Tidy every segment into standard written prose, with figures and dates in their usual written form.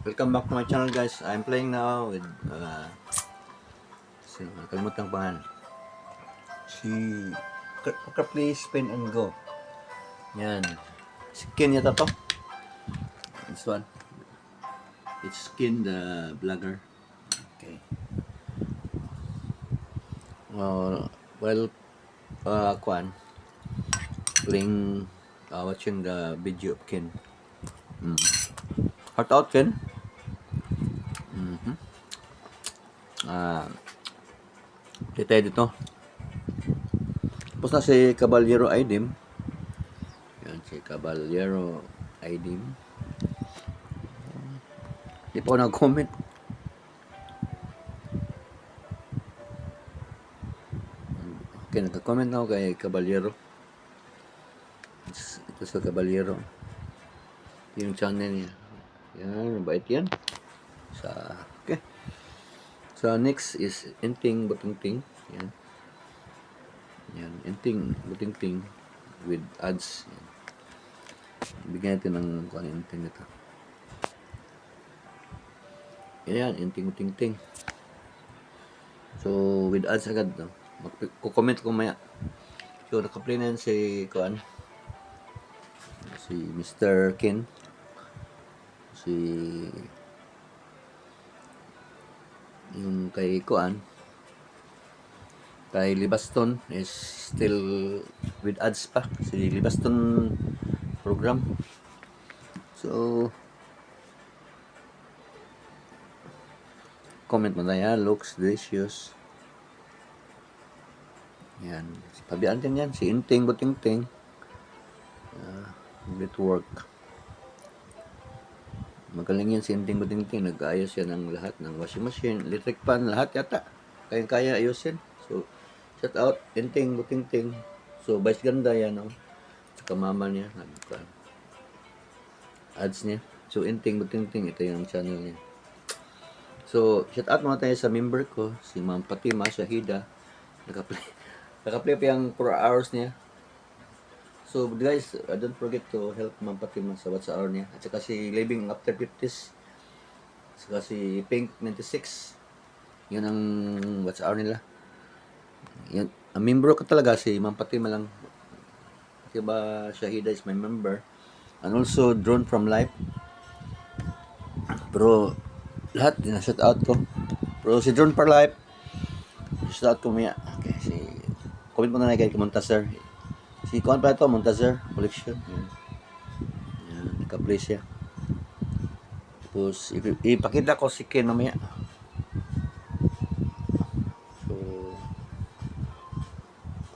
Welcome back to my channel, guys. I'm playing now with kalimutan ko pangalan. Si Play Spin and Go. Yan. Skin yata to. This one. It's Skin the vlogger. Okay. Well, playing, watching the video of Ken. Heart out, Ken. Tayo dito. Tapos na si Caballero Idim. Yan, si Caballero Idim. Di pa ako nag-comment. Okay, nagka-comment na ako kay Caballero. Ito sa Caballero. Ito yung channel niya. Yan, mabait yan. Okay. So, next is Inting Butingting. Yan. Yan, Inting Butingting with ads. Yan. Bigyan natin ng kung ano Inting nito. Yan, Inting Butingting. So, with ads agad. No? Kukomment ko maya. So, nakaplay na yan si Mr. Ken. Yung kay kay Libaston is still with ads pa. Si Libaston program. So, comment mo na yan. Looks delicious. Yan. Pabian din yan. Si Inting Butingting. Good work. Magaling yan si Inting Butingting. Nag-ayos yan ng lahat ng washing machine, electric fan, lahat yata. Kaya ayusin. So, shout out Inting Butingting. So, vice ganda yan, no? Saka mama niya. Ads niya. So, Inting Butingting. Ito yung channel niya. So, shout out mga tayo sa member ko. Si Ma'am Fatima Shahida. Nakaplay pa yung 4 hours niya. So guys, don't forget to help Ma'am Fatima sa WhatsApp hour niya. At saka si Living After 50s. At saka si Pink 96. Yun ang WhatsApp hour nila. Yan. Ang member ko talaga si Ma'am Fatima lang. Diba Shahida is my member. And also Drone from Life. Pero lahat shout out ko. Pero si Drone for Life, shout out ko maya. Okay, comment mo na kay Montaser. Si Kuan pa ito, Montaser Collection. Yan, naka-play siya. Tapos, ipakita ko si Ken mamaya. So,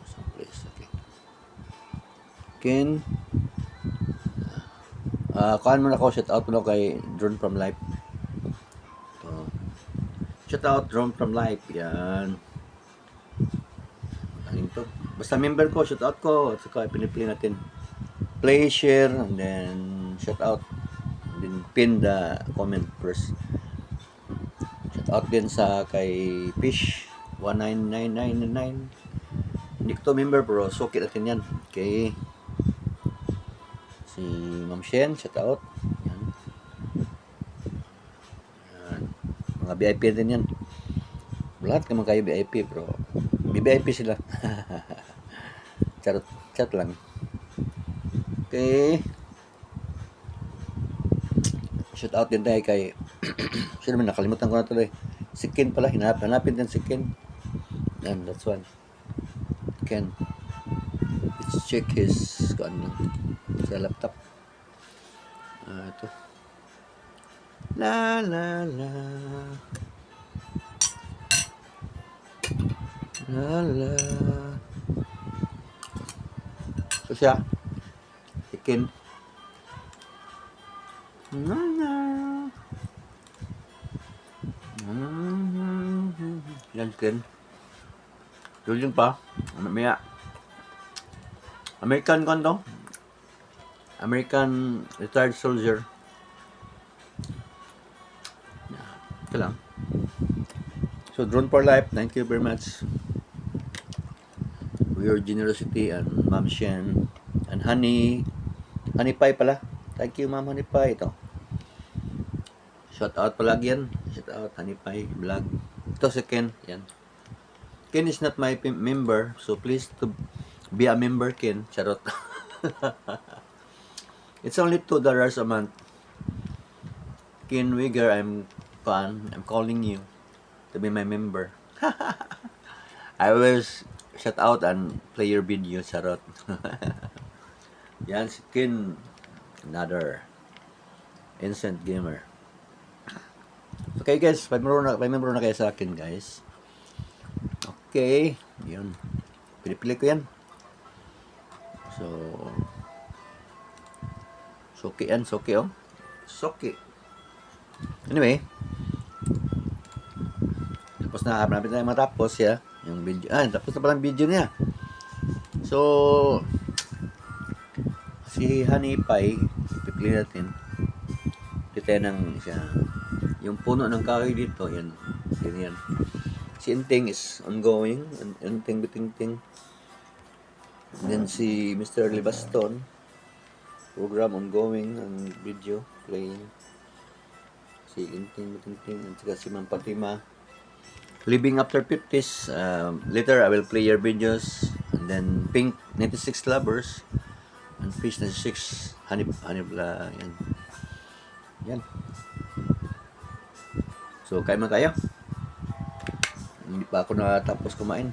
some place, okay. Ken, kuan mo na ko, shout out mo na kay Drone from Life. So, shout out Drone from Life, yan. Aling to. Basta member ko, shout out ko. At saka piniplay natin. Play, share, and then shout out. And then pin the comment first. Shout out din sa kay Fish 199999. Hindi ko to member pero sukit natin yan. Okay. Si Ma'am Shen, shout out. Yan. Yan. Mga VIP din yan. Lahat naman kayo VIP pero VIP sila. Chat lang. Okay. Shout out din tayo kay sino man, nakalimutan ko na tuloy. Si Ken pala, hanapin din si Ken. And that's one. Ken. Let's check his sa laptop. Ito. La la la. La la. So siya, si Ken. Yan Ken. Yun pa. Mamaya. American to. American retired soldier. Ito lang. So, Drone for Life, thank you very much. Your generosity and Ma'am Shen and Honey Pie pala. Thank you Ma'am Honey Pie. Ito. Shout out palagi yan. Shout out, Hanipay Vlog. Ito si Ken. Yan. Ken is not my member, so please to be a member, Ken. Charot. It's only $2 a month. Ken Wigger, I'm calling you to be my member. I will shout out and play your video, charot. Yan si Ken, another instant gamer. Okay guys, may member na kayo sa akin guys. Okay, yun. Pinipili ko yan. So, soki yan, soki oh. Soki. Anyway, tapos na, malapit na matapos ya, yung video. Tapos na pala ang video niya. So, si Hanipay, pipili natin. Dito ng siya. Yung puno ng kahoy dito, yan. Yan. Si Inting is ongoing. Inting biting-ting. Then si Mr. Libaston, program ongoing, ang video playing. Si Inting biting-ting. At saka si Ma'am Fatima. Living After 50s. Later, I will play your videos. And then Pink 96 Lovers. And Fish 96 Hanip yan. Yan. So, kain man kayo. Hindi pa ako natapos kumain.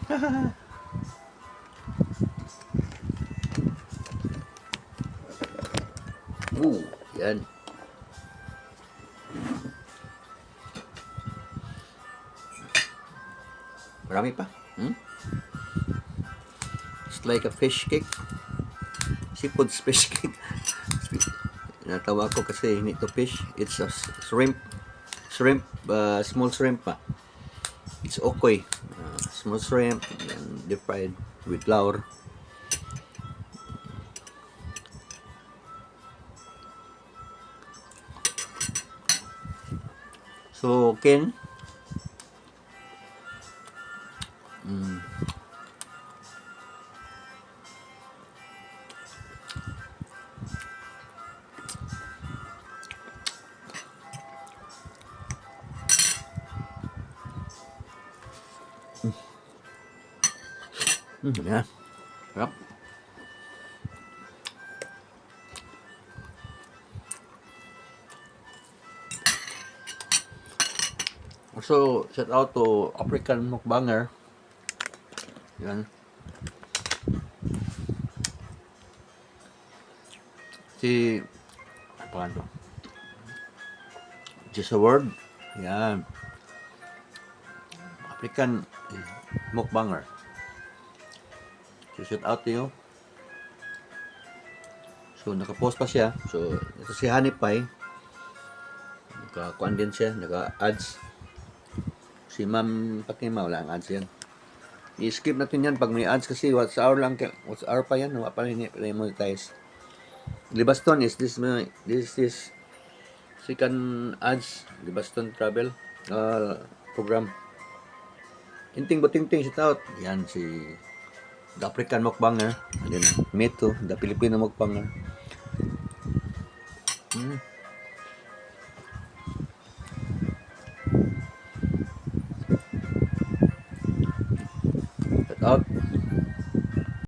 Yan. Marami pa. It's like a fish cake. Seafood fish cake. Natawa ko kasi hindi to fish. It's a shrimp, small shrimp pa. It's okoy. Small shrimp and deep fried with flour. So, Ken, yan. Sarap. So, shout out to African mukbanger. Yan. Si, paano? Just a word. Yan. African mukbanger. So, shout out to you. So, nakapost pa siya. So, ito si Hanipay. Nakakuan din siya. Naka-ads. Si Ma'am Fatima, wala ang ads yan. I-skip natin yan pag may ads kasi what's hour pa yan. Wala pa rin monetize. Libaston is this second ads. Libaston travel program. Inting buting-ting, shout out. Yan si the African mukbanger. And then me too, the Filipino mukbanger. Shout out.